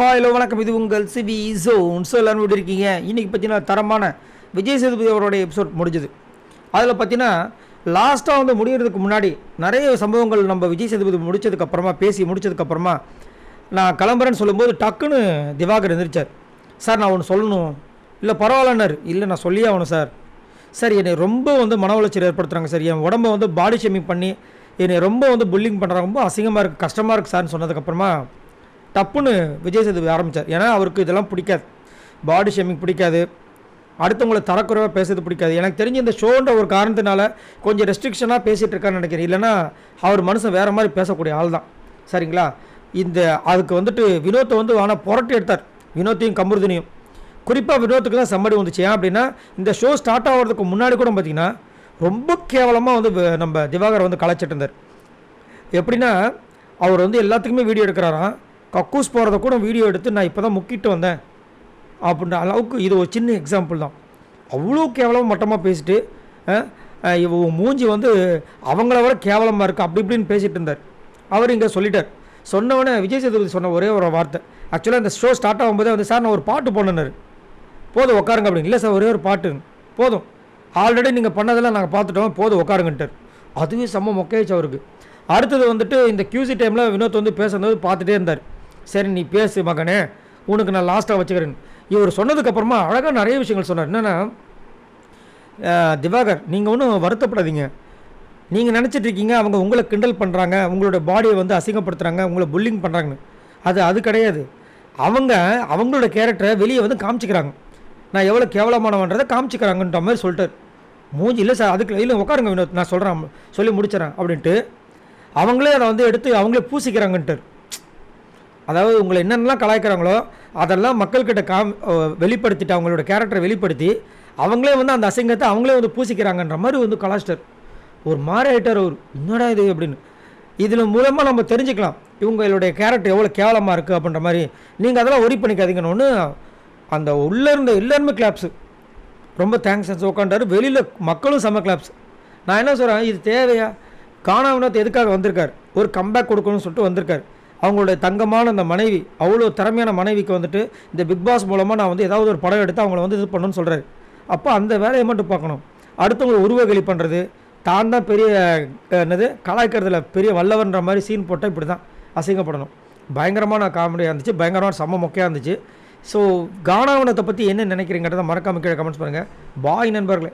Hello வணக்கம், இது உங்கள் சிபி ஜோன். ஸோ எல்லாரும் எப்படி இருக்கீங்க? இன்றைக்கி பார்த்தீங்கன்னா தரமான விஜய் சேதுபதி அவருடைய எபிசோட் முடிஞ்சுது. அதில் பார்த்தீங்கன்னா லாஸ்ட்டாக வந்து முடிகிறதுக்கு முன்னாடி நிறைய சம்பவங்கள் நம்ம விஜய் சேதுபதி பேசி முடித்ததுக்கப்புறமா நான் கிளம்புறேன்னு சொல்லும்போது டக்குன்னு திவாகர் எந்திரிச்சார். சார் நான் ஒன்று சொல்லணும். இல்லை பரவாயில்லன்னார். இல்லை நான் சொல்லியே ஆகணும் சார். சார் என்னை ரொம்ப வந்து மன உளைச்சல் ஏற்படுத்துகிறாங்க சார். என் உடம்பை வந்து பாடி ஷேமிங் பண்ணி என்னை ரொம்ப வந்து புல்லிங் பண்ணுறாங்க, ரொம்ப அசிங்கமாக இருக்குது, கஷ்டமாக இருக்குது சார்னு சொன்னதுக்கப்புறமா டப்புன்னு விஜய் சேதுபதி ஆரம்பித்தார். ஏன்னா அவருக்கு இதெல்லாம் பிடிக்காது, பாடி ஷேமிங் பிடிக்காது, அடுத்தவங்களை தரக்குறைவாக பேசுறது பிடிக்காது. எனக்கு தெரிஞ்சு இந்த ஷோன்ற ஒரு காரணத்தினால கொஞ்சம் ரெஸ்ட்ரிக்ஷனாக பேசிகிட்டு இருக்கான்னு நினைக்கிறேன். இல்லைனா அவர் மனுஷன் வேறு மாதிரி பேசக்கூடிய ஆள் தான். சரிங்களா? அதுக்கு வந்துட்டு வினோத்தை வந்து ஆனால் புரட்டி எடுத்தார். வினோத்தையும் கமருதினையும் குறிப்பாக வினோத்துக்கு தான் சம்மடி வந்துச்சு. ஏன் அப்படின்னா இந்த ஷோ ஸ்டார்ட் ஆகிறதுக்கு முன்னாடி கூட பார்த்திங்கன்னா ரொம்ப கேவலமாக வந்து நம்ம திவாகர் வந்து கலாச்சிட்டு இருந்தார். எப்படின்னா அவர் வந்து எல்லாத்துக்குமே வீடியோ எடுக்கிறாராம். கக்கூஸ் போகிறத கூட வீடியோ எடுத்து நான் இப்போ தான் முக்கிட்டு வந்தேன் அப்படின்ற அளவுக்கு இது ஒரு சின்ன எக்ஸாம்பிள் தான். அவ்வளோ கேவலமாக மட்டமாக பேசிட்டு மூஞ்சி வந்து அவங்கள விட கேவலமாக இருக்குது அப்படி இப்படின்னு பேசிகிட்டு இருந்தார். அவர் இங்கே சொல்லிட்டார். சொன்னவொடனே விஜய் சேதுபதி சொன்ன ஒரே ஒரு வார்த்தை, ஆக்சுவலாக இந்த ஷோ ஸ்டார்ட் ஆகும்போதே வந்து சார் நான் ஒரு பாட்டு போடணுன்னாரு. போதும் உட்காருங்க அப்படின்னு. இல்லை சார் ஒரே ஒரு பாட்டு போதும், ஆல்ரெடி நீங்கள் பண்ணதெல்லாம் நாங்கள் பார்த்துட்டோம், போதும் உட்காருங்கன்ட்டார். அதுவே செம்ம மொக்கையாச்சு அவருக்கு. அடுத்தது வந்துட்டு இந்த கியூசி டைமில் வினோத் வந்து பேசுறது பார்த்துட்டே இருந்தார். சரி நீ பேசு மகனே, உனக்கு நான் லாஸ்ட்டாக வச்சுக்கிறேன். இவர் சொன்னதுக்கப்புறமா அழகாக நிறைய விஷயங்கள் சொன்னார். என்னென்னா, திவாகர் நீங்கள் ஒன்றும் வருத்தப்படாதீங்க. நீங்கள் நினச்சிட்ருக்கீங்க அவங்க உங்களை கிண்டல் பண்ணுறாங்க, உங்களோட பாடியை வந்து அசிங்கப்படுத்துகிறாங்க, உங்களை புல்லிங் பண்ணுறாங்கன்னு. அது கிடையாது. அவங்களோட கேரக்டரை வெளியே வந்து காமிச்சிக்கிறாங்க. நான் எவ்வளோ கேவலமானவன்றதை காமிச்சிக்கிறாங்கன்ற மாதிரி சொல்லிட்டார். மூஞ்சி இல்லை சார் அதுக்கு இல்லை உட்காருங்க வினோத், நான் சொல்கிறேன், சொல்லி முடிச்சிடறேன் அப்படின்ட்டு அவங்களே அதை வந்து எடுத்து அவங்களே பூசிக்கிறாங்கன்ட்டார். அதாவது உங்களை என்னென்னலாம் கலாய்க்கிறாங்களோ அதெல்லாம் மக்கள்கிட்ட வெளிப்படுத்திட்டு அவங்களோட கேரக்டரை வெளிப்படுத்தி அவங்களே வந்து அந்த அசிங்கத்தை அவங்களே வந்து பூசிக்கிறாங்கன்ற மாதிரி வந்து கலாச்சிட்டார். ஒரு மாதிரி ஆகிட்டார் அவர். என்னடா இது அப்படின்னு. இதில் மூலமாக நம்ம தெரிஞ்சுக்கலாம் இவங்களுடைய கேரக்டர் எவ்வளோ கேவலமாக இருக்குது அப்படின்ற மாதிரி. நீங்கள் அதெல்லாம் ஒரி பண்ணிக்காதீங்கன்னு ஒன்று அந்த உள்ளே இருந்த எல்லாருமே கிளாப்ஸு, ரொம்ப தேங்க்ஸ் உட்காண்டாரு. வெளியில் மக்களும் செம்ம கிளாப்ஸ். நான் என்ன சொல்கிறேன், இது தேவையா? காணாவினத்தை எதுக்காக வந்திருக்கார்? ஒரு கம்பேக் கொடுக்கணும்னு சொல்லிட்டு வந்திருக்கார். அவங்களுடைய தங்கமான அந்த மனைவி, அவ்வளோ திறமையான மனைவிக்கு வந்துட்டு இந்த பிக் பாஸ் மூலமாக நான் வந்து ஏதாவது ஒரு படம் எடுத்து அவங்கள வந்து இது பண்ணணும்னு சொல்கிறாரு. அப்போ அந்த வேலையை மட்டும் பார்க்கணும். அடுத்தவங்களை உருவகலி பண்ணுறது, தான் தான் பெரிய கலாய்க்கிறதுல பெரிய வல்லவன்ற மாதிரி சீன் போட்டால் இப்படி தான் அசிங்கப்படணும். பயங்கரமான காமெடியாக இருந்துச்சு, பயங்கரமான செம்ம மொக்கையாக இருந்துச்சு. ஸோ கானாவனத்தை பற்றி என்ன நினைக்கிறீங்கிறத மறக்காம கீழே கமெண்ட்ஸ் பண்ணுங்கள். பாய் நண்பர்களே.